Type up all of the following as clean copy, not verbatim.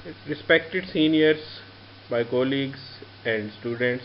Respected seniors, my colleagues and students,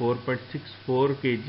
4.64 kg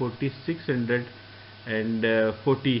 4640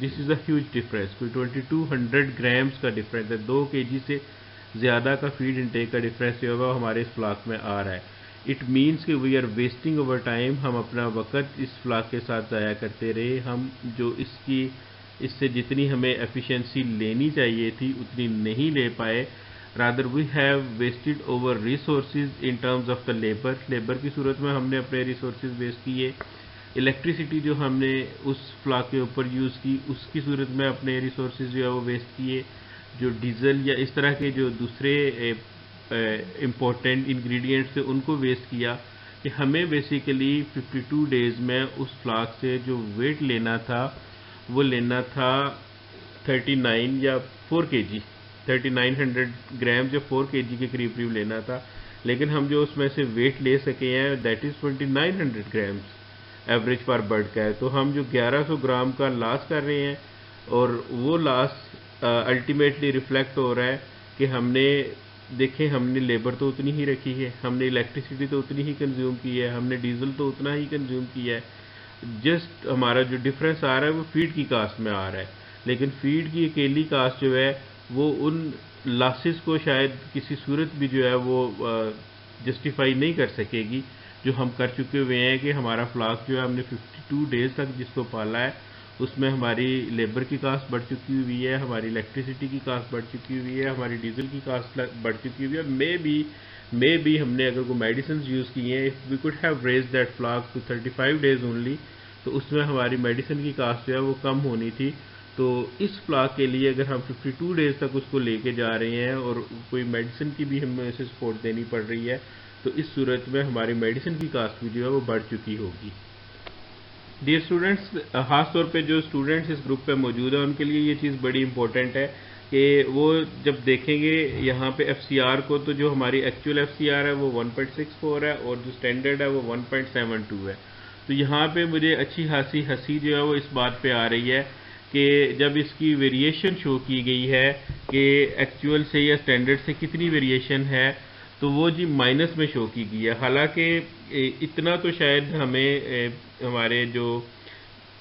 this is a huge difference. کوئی 2200 grams کا difference ہے. 2 kg سے زیادہ کا فیڈ انٹیک کا ڈفرینس جو ہے ہمارے اس فلاک میں آ رہا ہے. اٹ مینس کہ we are wasting our time. ہم اپنا وقت اس فلاک کے ساتھ ضائع کرتے رہے. ہم جو اس سے جتنی ہمیں ایفیشنسی لینی چاہیے تھی اتنی نہیں لے پائے. Rather we have wasted our resources in terms of the labour کی صورت میں ہم نے اپنے ریسورسز ویسٹ کیے. الیکٹریسٹی جو ہم نے اس فلاک کے اوپر یوز کی اس کی صورت میں اپنے ریسورسز جو ہے وہ ویسٹ کیے. جو ڈیزل یا اس طرح کے جو دوسرے امپورٹنٹ انگریڈینٹس تھے ان کو ویسٹ کیا. کہ ہمیں بیسیکلی 52 ڈیز میں اس فلاک سے جو ویٹ لینا تھا وہ لینا تھا 39 یا 4 kg 3900 گرام جو 4 kg کے قریب لینا تھا. لیکن ہم جو اس میں سے ویٹ لے سکے ہیں that is 2900 grams average per bird کا ہے. تو ہم جو 1100 گرام کا لاس کر رہے ہیں اور وہ لاس الٹیمیٹلی ریفلیکٹ ہو رہا ہے کہ ہم نے دیکھیں ہم نے لیبر تو اتنی ہی رکھی ہے, ہم نے الیکٹریسٹی تو اتنی ہی کنزیوم کی ہے, ہم نے ڈیزل تو اتنا ہی کنزیوم کیا ہے. جسٹ ہمارا جو ڈفرینس آ رہا ہے وہ فیڈ کی کاسٹ میں آ رہا ہے. لیکن فیڈ کی اکیلی کاسٹ جو ہے وہ ان لاسز کو شاید کسی صورت بھی جو ہے وہ جسٹیفائی نہیں کر سکے گی جو ہم کر چکے ہوئے ہیں. کہ ہمارا فلاک جو ہے ہم نے 52 ڈیز تک جس کو پالا ہے اس میں ہماری لیبر کی کاسٹ بڑھ چکی ہوئی ہے, ہماری الیکٹریسٹی کی کاسٹ بڑھ چکی ہوئی ہے, ہماری ڈیزل کی کاسٹ بڑھ چکی ہوئی ہے. مے بی ہم نے اگر کوئی میڈیسنز یوز کی ہیں we could have raised that flock to 35 days only, تو اس میں ہماری میڈیسن کی کاسٹ جو ہے وہ کم ہونی تھی. تو اس فلاک کے لیے اگر ہم 52 ڈیز تک اس کو لے کے جا رہے ہیں اور کوئی میڈیسن کی بھی ہمیں اسے سپورٹ دینی پڑ رہی ہے تو اس صورت میں ہماری میڈیسن کی کاسٹ بھی جو ہے وہ بڑھ چکی ہوگی. ڈیئر اسٹوڈنٹس, خاص طور پہ جو اسٹوڈنٹس اس گروپ پہ موجود ہیں ان کے لیے یہ چیز بڑی امپورٹنٹ ہے کہ وہ جب دیکھیں گے یہاں پہ ایف سی آر کو تو جو ہماری ایکچوئل ایف سی آر ہے وہ 1.64 ہے اور جو اسٹینڈرڈ ہے وہ 1.72 ہے. تو یہاں پہ مجھے اچھی خاصی ہنسی جو ہے وہ اس بات پہ آ رہی ہے کہ جب اس کی ویریشن شو کی گئی ہے کہ ایکچوئل سے یا اسٹینڈرڈ سے کتنی ویریشن ہے تو وہ جی مائنس میں شو کی گئی ہے. حالانکہ اتنا تو شاید ہمیں ہمارے جو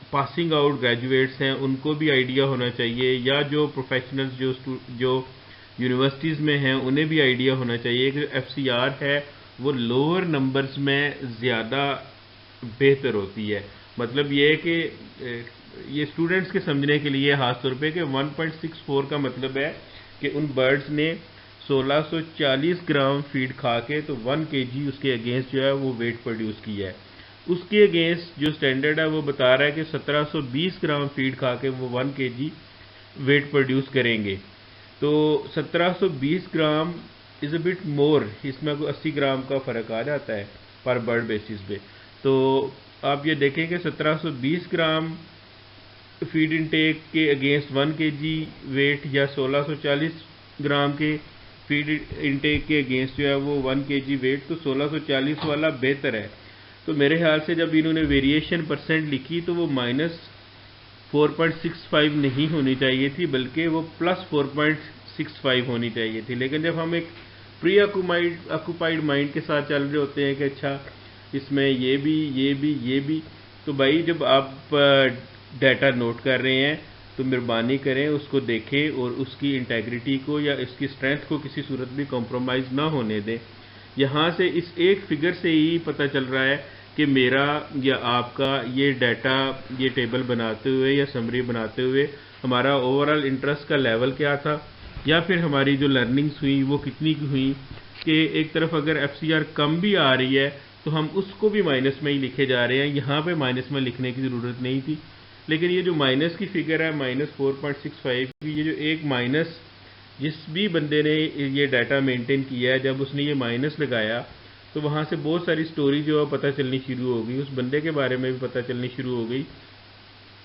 پاسنگ آؤٹ گریجویٹس ہیں ان کو بھی آئیڈیا ہونا چاہیے یا جو پروفیشنلز جو یونیورسٹیز میں ہیں انہیں بھی آئیڈیا ہونا چاہیے کہ ایف سی آر ہے وہ لوور نمبرز میں زیادہ بہتر ہوتی ہے. مطلب یہ ہے کہ یہ اسٹوڈنٹس کے سمجھنے کے لیے خاص طور پہ کہ 1.64 کا مطلب ہے کہ ان برڈز نے 1640 گرام فیڈ کھا کے تو 1 kg اس کے اگینسٹ جو ہے وہ ویٹ پروڈیوس کیا ہے. اس کے اگینسٹ جو سٹینڈرڈ ہے وہ بتا رہا ہے کہ 1720 گرام فیڈ کھا کے وہ 1 kg ویٹ پروڈیوس کریں گے. تو 1720 گرام از اے بٹ مور, اس میں کوئی 80 گرام کا فرق آ جاتا ہے پر برڈ بیسس پہ. تو آپ یہ دیکھیں کہ 1720 گرام فیڈ انٹیک کے اگینسٹ 1 kg ویٹ یا 1640 گرام کے فیڈ انٹیک کے اگینسٹ جو ہے وہ 1 kg ویٹ, تو 1640 والا بہتر ہے. تو میرے خیال سے جب انہوں نے ویریشن پرسنٹ لکھی تو وہ -4.65 نہیں ہونی چاہیے تھی بلکہ وہ +4.65 ہونی چاہیے تھی. لیکن جب ہم ایک پری آکوپائڈ مائنڈ کے ساتھ چل رہے ہوتے ہیں کہ اچھا اس میں یہ بھی تو بھائی جب آپ ڈیٹا نوٹ کر رہے ہیں تو مہربانی کریں اس کو دیکھیں اور اس کی انٹیگریٹی کو یا اس کی اسٹرینتھ کو کسی صورت بھی کمپرومائز نہ ہونے دیں. یہاں سے اس ایک فگر سے ہی پتہ چل رہا ہے کہ میرا یا آپ کا یہ ڈیٹا یہ ٹیبل بناتے ہوئے یا سمری بناتے ہوئے ہمارا اوورآل انٹرسٹ کا لیول کیا تھا یا پھر ہماری جو لرننگز ہوئی وہ کتنی کی ہوئی. کہ ایک طرف اگر ایف سی آر کم بھی آ رہی ہے تو ہم اس کو بھی مائنس میں ہی لکھے جا رہے ہیں. یہاں پہ مائنس میں لکھنے کی ضرورت نہیں تھی. لیکن یہ جو مائنس کی فگر ہے -4.65 کی, یہ جو ایک مائنس جس بھی بندے نے یہ ڈیٹا مینٹین کیا ہے جب اس نے یہ مائنس لگایا تو وہاں سے بہت ساری سٹوری جو ہے پتہ چلنی شروع ہو گئی. اس بندے کے بارے میں بھی پتہ چلنی شروع ہو گئی,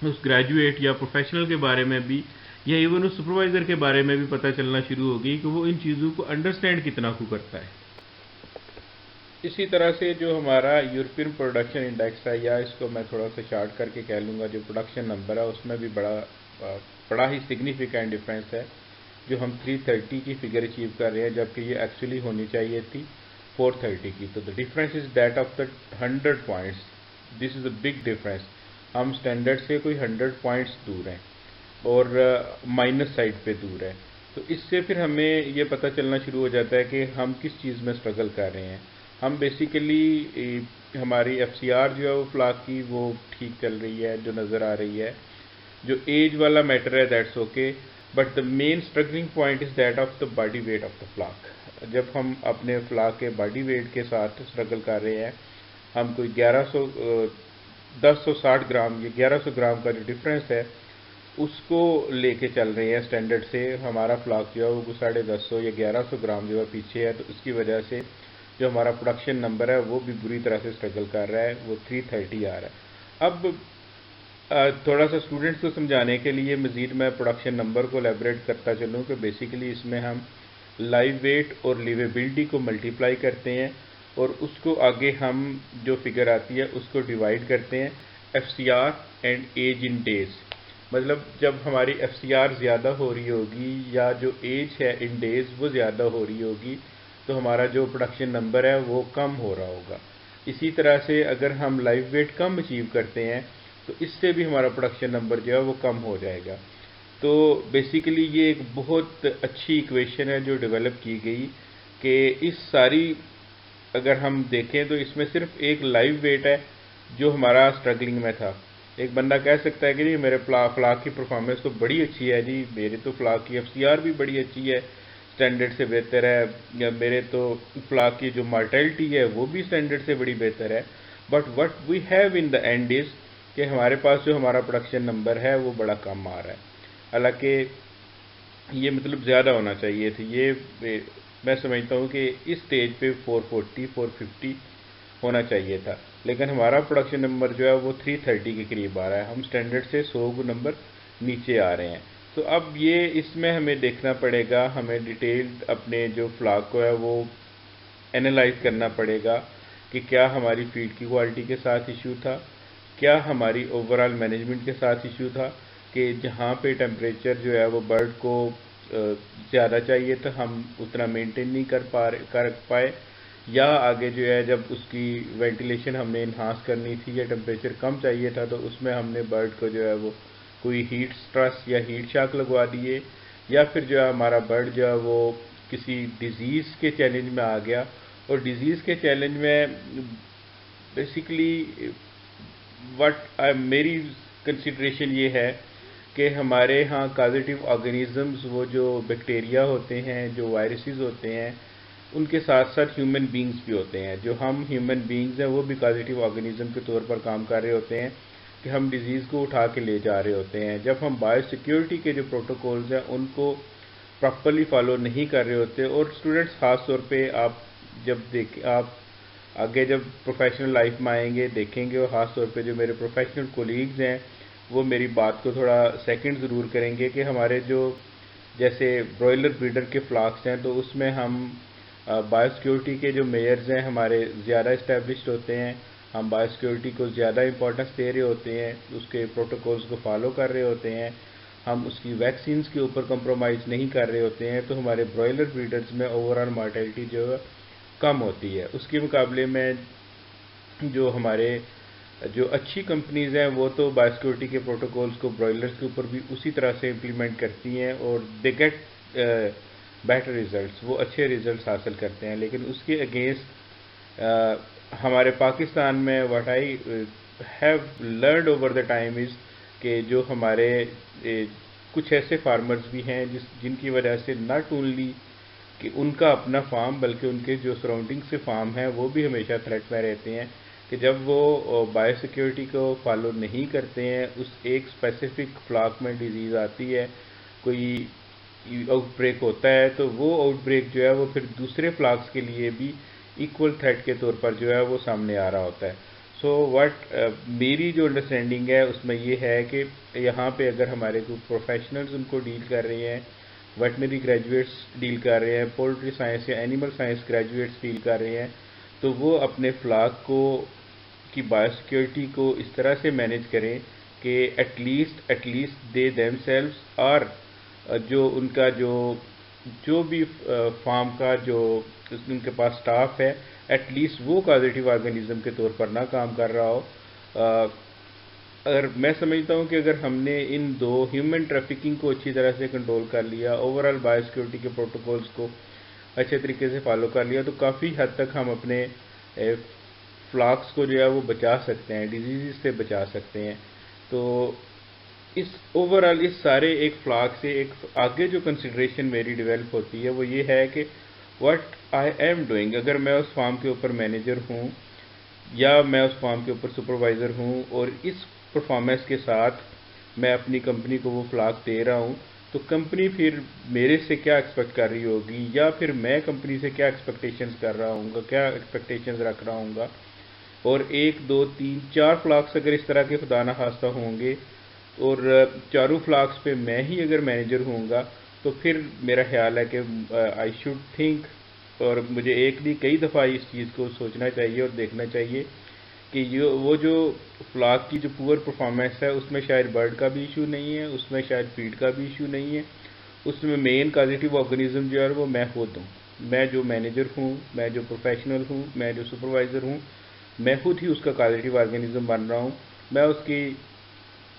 اس گریجویٹ یا پروفیشنل کے بارے میں بھی یا ایون اس سپروائزر کے بارے میں بھی پتہ چلنا شروع ہو گئی کہ وہ ان چیزوں کو انڈرسٹینڈ کتنا کو کرتا ہے. اسی طرح سے جو ہمارا یورپین پروڈکشن انڈیکس ہے یا اس کو میں تھوڑا سا شارٹ کر کے کہہ لوں گا جو پروڈکشن نمبر ہے اس میں بھی بڑا ہی سگنیفیکینٹ ڈفرینس ہے. جو ہم 330 کی فگر اچیو کر رہے ہیں جبکہ یہ ایکچولی ہونی چاہیے تھی 430 کی. تو the difference is that of the 100 points. This is a big difference. ہم اسٹینڈرڈ سے کوئی 100 پوائنٹس دور ہیں. اور مائنس سائڈ پہ دور ہے. تو اس سے پھر ہمیں یہ پتہ چلنا شروع ہو جاتا ہے کہ ہم کس چیز میں اسٹرگل کر رہے ہیں. ہم بیسیکلی ہماری ایف سی آر جو ہے وہ فلاک کی وہ ٹھیک چل رہی ہے جو نظر آ رہی ہے. جو ایج والا میٹر ہے that's okay, but the main struggling point is that of the body weight of the flock. جب ہم اپنے فلاک کے باڈی ویٹ کے ساتھ اسٹرگل کر رہے ہیں, ہم کوئی 1060 گرام یا 1100 گرام کا جو ڈفرینس ہے اس کو لے کے چل رہے ہیں اسٹینڈرڈ سے, ہمارا فلاک جو ہے وہ 1050 یا 1100 گرام جو ہے پیچھے ہے. تو اس کی وجہ سے جو ہمارا پروڈکشن نمبر ہے وہ بھی بری طرح سے اسٹرگل کر رہا ہے, وہ 330 آ رہا ہے. اب تھوڑا سا اسٹوڈنٹس کو سمجھانے کے لیے مزید میں پروڈکشن نمبر کو الیبریٹ کرتا چلوں کہ بیسیکلی اس میں ہم لائیو ویٹ اور لیویبلٹی کو ملٹیپلائی کرتے ہیں اور اس کو آگے ہم جو فگر آتی ہے اس کو ڈیوائڈ کرتے ہیں F C R and age in days. مطلب جب ہماری ایف سی آر زیادہ ہو رہی ہوگی یا جو ایج ہے ان ڈیز وہ زیادہ ہو رہی ہوگی تو ہمارا جو پروڈکشن نمبر ہے وہ کم ہو رہا ہوگا. اسی طرح سے اگر ہم لائیو ویٹ کم اچیو کرتے ہیں تو اس سے بھی ہمارا پروڈکشن نمبر جو ہے وہ کم ہو جائے گا. تو بیسیکلی یہ ایک بہت اچھی ایکویشن ہے جو ڈیولپ کی گئی کہ اس ساری اگر ہم دیکھیں تو اس میں صرف ایک لائیو ویٹ ہے جو ہمارا اسٹرگلنگ میں تھا. ایک بندہ کہہ سکتا ہے کہ جی میرے فلاک کی پرفارمنس تو بڑی اچھی ہے, جی میرے تو فلاک کی ایف سی آر بھی بڑی اچھی ہے, اسٹینڈرڈ سے بہتر ہے, یا میرے تو فلاک کی جو مارٹیلٹی ہے وہ بھی اسٹینڈرڈ سے بڑی بہتر ہے. But what we have in the end is کہ ہمارے پاس جو ہمارا پروڈکشن نمبر ہے وہ بڑا کم آ رہا ہے. حالانکہ یہ مطلب زیادہ ہونا چاہیے تھے. یہ میں سمجھتا ہوں کہ اس سٹیج پہ 440 450 ہونا چاہیے تھا, لیکن ہمارا پروڈکشن نمبر جو ہے وہ 330 کے قریب آ رہا ہے. ہم اسٹینڈرڈ سے 100 نمبر نیچے آ رہے ہیں. تو اب یہ اس میں ہمیں دیکھنا پڑے گا, ہمیں ڈیٹیلڈ اپنے جو فلاک کو ہے وہ اینالائز کرنا پڑے گا کہ کیا ہماری فیڈ کی کوالٹی کے ساتھ ایشو تھا, کیا ہماری اوور آل مینجمنٹ کے ساتھ ایشو تھا کہ جہاں پہ ٹیمپریچر جو ہے وہ برڈ کو زیادہ چاہیے تھا ہم اتنا مینٹین نہیں کر پائے, یا آگے جو ہے جب اس کی وینٹیلیشن ہم نے انہانس کرنی تھی یا ٹیمپریچر کم چاہیے تھا تو اس میں ہم نے برڈ کو جو ہے وہ کوئی ہیٹ سٹریس یا ہیٹ شاک لگوا دیے, یا پھر جو ہے ہمارا برڈ جو ہے وہ کسی ڈیزیز کے چیلنج میں آ گیا. اور ڈیزیز کے چیلنج میں بیسیکلی میری کنسیڈریشن یہ ہے کہ ہمارے ہاں کازیٹیو آرگنیزمز وہ جو بیکٹیریا ہوتے ہیں, جو وائرسز ہوتے ہیں, ان کے ساتھ ساتھ ہیومن بینگز بھی ہوتے ہیں. جو ہم ہیومن بینگز ہیں وہ بھی کازیٹیو آرگنیزم کے طور پر کام کر رہے ہوتے ہیں کہ ہم ڈیزیز کو اٹھا کے لے جا رہے ہوتے ہیں. جب ہم بایو سیکیورٹی کے جو پروٹوکولز ہیں ان کو پراپرلی فالو نہیں کر رہے ہوتے, اور اسٹوڈنٹس خاص طور پہ آپ آگے جب پروفیشنل لائف میں آئیں گے دیکھیں گے, اور خاص طور پہ جو میرے پروفیشنل کولیگز ہیں وہ میری بات کو تھوڑا سیکنڈ ضرور کریں گے کہ ہمارے جو جیسے برائلر بریڈر کے فلاکس ہیں تو اس میں ہم بایو سیکیورٹی کے جو میئرز ہیں ہمارے زیادہ اسٹیبلشڈ ہوتے ہیں, ہم بایو سیکیورٹی کو زیادہ امپورٹنس دے رہے ہوتے ہیں, اس کے پروٹوکولز کو فالو کر رہے ہوتے ہیں, ہم اس کی ویکسینز کے اوپر کمپرومائز نہیں کر رہے ہوتے ہیں. تو ہمارے برائلر بریڈرز میں اوور آل مارٹیلٹی جو ہے کم ہوتی ہے. اس کے مقابلے میں جو ہمارے جو اچھی کمپنیز ہیں وہ تو بایو سیکیورٹی کے پروٹوکولز کو برائلرز کے اوپر بھی اسی طرح سے امپلیمنٹ کرتی ہیں اور دے گیٹ بیٹر ریزلٹس, وہ اچھے ریزلٹس حاصل کرتے ہیں. لیکن اس کے اگینسٹ ہمارے پاکستان میں what I have learned over the time is کہ جو ہمارے کچھ ایسے فارمرز بھی ہیں جن کی وجہ سے ناٹ اونلی کہ ان کا اپنا فارم بلکہ ان کے جو سراؤنڈنگ سے فارم ہیں وہ بھی ہمیشہ تھریٹ میں رہتے ہیں کہ جب وہ بایو سیکیورٹی کو فالو نہیں کرتے ہیں, اس ایک اسپیسیفک فلاک میں ڈیزیز آتی ہے, کوئی آؤٹ بریک ہوتا ہے, تو وہ آؤٹ بریک جو ہے وہ پھر دوسرے فلاکس کے لیے بھی ایکول تھریٹ کے طور پر جو ہے وہ سامنے آ رہا ہوتا ہے. سو میری جو انڈرسٹینڈنگ ہے اس میں یہ ہے کہ یہاں پہ اگر ہمارے کو پروفیشنلز ان کو ڈیل کر رہے ہیں, ویٹنری گریجویٹس ڈیل کر رہے ہیں, پولٹری سائنس یا اینیمل سائنس گریجویٹس ڈیل کر رہے ہیں, تو وہ اپنے فلاک کی بایو سیکیورٹی کو اس طرح سے مینیج کریں کہ at least they themselves, اور جو ان کا جو بھی فارم کا جو ان کے پاس سٹاف ہے ایٹ لیسٹ وہ کازیٹیو آرگنیزم کے طور پر نہ کام کر رہا ہو. اگر میں سمجھتا ہوں کہ اگر ہم نے ان دو ہیومن ٹریفکنگ کو اچھی طرح سے کنٹرول کر لیا، اوور آل بایو سیکورٹی کے پروٹوکولز کو اچھے طریقے سے فالو کر لیا، تو کافی حد تک ہم اپنے فلاکس کو جو ہے وہ بچا سکتے ہیں، ڈیزیز سے بچا سکتے ہیں۔ تو اس اوور آل اس سارے ایک فلاک سے ایک آگے جو کنسیڈریشن میری ڈیولپ ہوتی ہے وہ یہ ہے کہ واٹ آئی ایم ڈوئنگ، اگر میں اس فارم کے اوپر مینیجر ہوں یا میں اس فارم کے اوپر سپروائزر ہوں اور اس پرفارمنس کے ساتھ میں اپنی کمپنی کو وہ فلاک دے رہا ہوں، تو کمپنی پھر میرے سے کیا ایکسپیکٹ کر رہی ہوگی، یا پھر میں کمپنی سے کیا ایکسپیکٹیشنز کر رہا ہوں گا، کیا ایکسپیکٹیشنز رکھ رہا ہوں گا۔ اور ایک دو تین چار فلاکس اگر اس طرح کے خدا نخواستہ ہوں گے اور چاروں فلاکس پہ میں ہی اگر مینیجر ہوں گا، تو پھر میرا خیال ہے کہ آئی شوڈ تھنک، اور مجھے ایک نہیں کئی دفعہ اس چیز کو سوچنا چاہیے اور دیکھنا چاہیے کہ وہ جو فلاک کی جو پور پرفارمنس ہے اس میں شاید برڈ کا بھی ایشو نہیں ہے، اس میں شاید فیڈ کا بھی ایشو نہیں ہے، اس میں مین کازیٹیو آرگنزم جو ہے وہ میں خود ہوں، میں جو مینیجر ہوں، میں جو پروفیشنل ہوں، میں جو سپروائزر ہوں، میں خود ہی اس کا کازیٹیو آرگنزم بن رہا ہوں۔ میں اس کی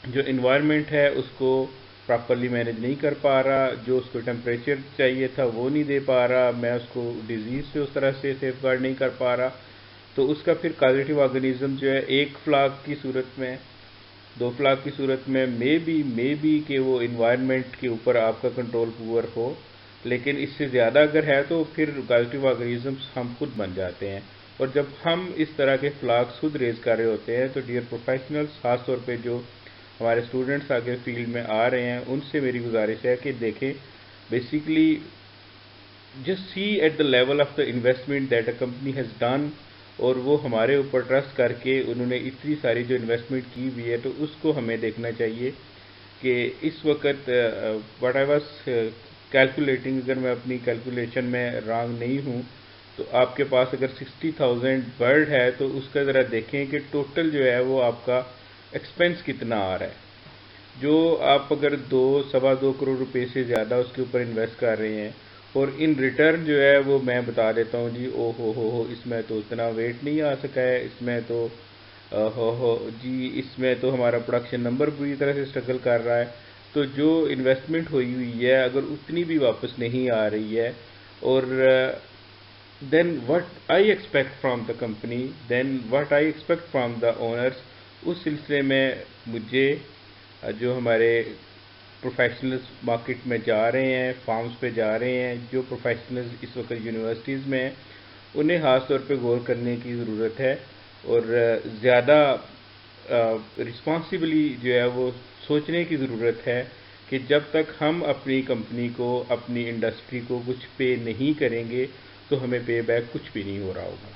جو انوائرمنٹ ہے اس کو پراپرلی مینیج نہیں کر پا رہا، جو اس کو ٹیمپریچر چاہیے تھا وہ نہیں دے پا رہا، میں اس کو ڈیزیز سے اس طرح سے سیف گارڈ نہیں کر پا رہا، تو اس کا پھر کازیٹیو آرگنزم جو ہے ایک فلاک کی صورت میں، دو فلاک کی صورت میں مے بی کہ وہ انوائرمنٹ کے اوپر آپ کا کنٹرول پور ہو، لیکن اس سے زیادہ اگر ہے تو پھر کازیٹیو آرگنزمس ہم خود بن جاتے ہیں۔ اور جب ہم اس طرح کے فلاکس خود ریز کر رہے ہوتے ہیں تو ڈیئر پروفیشنلز، خاص طور پہ جو ہمارے اسٹوڈنٹس آگے فیلڈ میں آ رہے ہیں، ان سے میری گزارش ہے کہ دیکھیں basically just see at the level of the investment that a company has done, اور وہ ہمارے اوپر ٹرسٹ کر کے انہوں نے اتنی ساری جو انویسٹمنٹ کی ہوئی ہے، تو اس کو ہمیں دیکھنا چاہیے کہ اس وقت واٹ آئی واز کیلکولیٹنگ، اگر میں اپنی کیلکولیشن میں رانگ نہیں ہوں، تو آپ کے پاس اگر 60,000 برڈ ہے تو اس کا ذرا دیکھیں کہ ٹوٹل جو ہے وہ آپ کا ایکسپینس کتنا آ رہا ہے، جو آپ اگر 2.25 کروڑ روپے سے زیادہ اس کے اوپر انویسٹ کر رہے ہیں، اور ان ریٹرن جو ہے وہ میں بتا دیتا ہوں جی او ہو اس میں تو اتنا ویٹ نہیں آ سکا ہے، اس میں تو جی اس میں تو ہمارا پروڈکشن نمبر پوری طرح سے اسٹرگل کر رہا ہے، تو جو انویسٹمنٹ ہوئی ہے اگر اتنی بھی واپس نہیں آ رہی ہے، اور then what I expect from the company, then what I expect from the owners, اس سلسلے میں مجھے جو ہمارے پروفیشنلز مارکیٹ میں جا رہے ہیں، فارمز پہ جا رہے ہیں، جو پروفیشنلز اس وقت یونیورسٹیز میں ہیں، انہیں خاص طور پہ غور کرنے کی ضرورت ہے، اور زیادہ رسپانسبلی جو ہے وہ سوچنے کی ضرورت ہے کہ جب تک ہم اپنی کمپنی کو، اپنی انڈسٹری کو کچھ پے نہیں کریں گے تو ہمیں پے بیک کچھ بھی نہیں ہو رہا ہوگا۔